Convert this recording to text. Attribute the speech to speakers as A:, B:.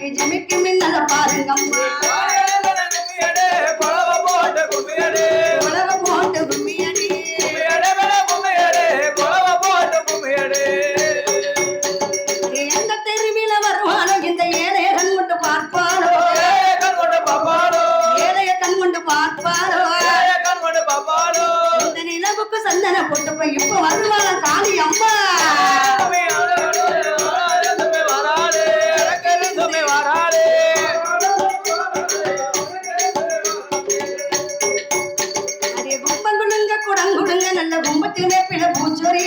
A: எனக்கு ஜிமிக்கு மின்னல பாருங்கம்மா உலக போட்டு கும்மியடி எந்த தெருவில வருவானோ இந்த ஏழைய கண் கொண்டு பார்ப்பாரோ ஏழைய கண் கொண்டு பார்ப்பாரோ இந்த நிலவுக்கு சந்தன போட்டு போய் இப்ப வருவாங்க காளி அம்மா நல்ல கும்பத்தில் வேப்பில பூச்சொரி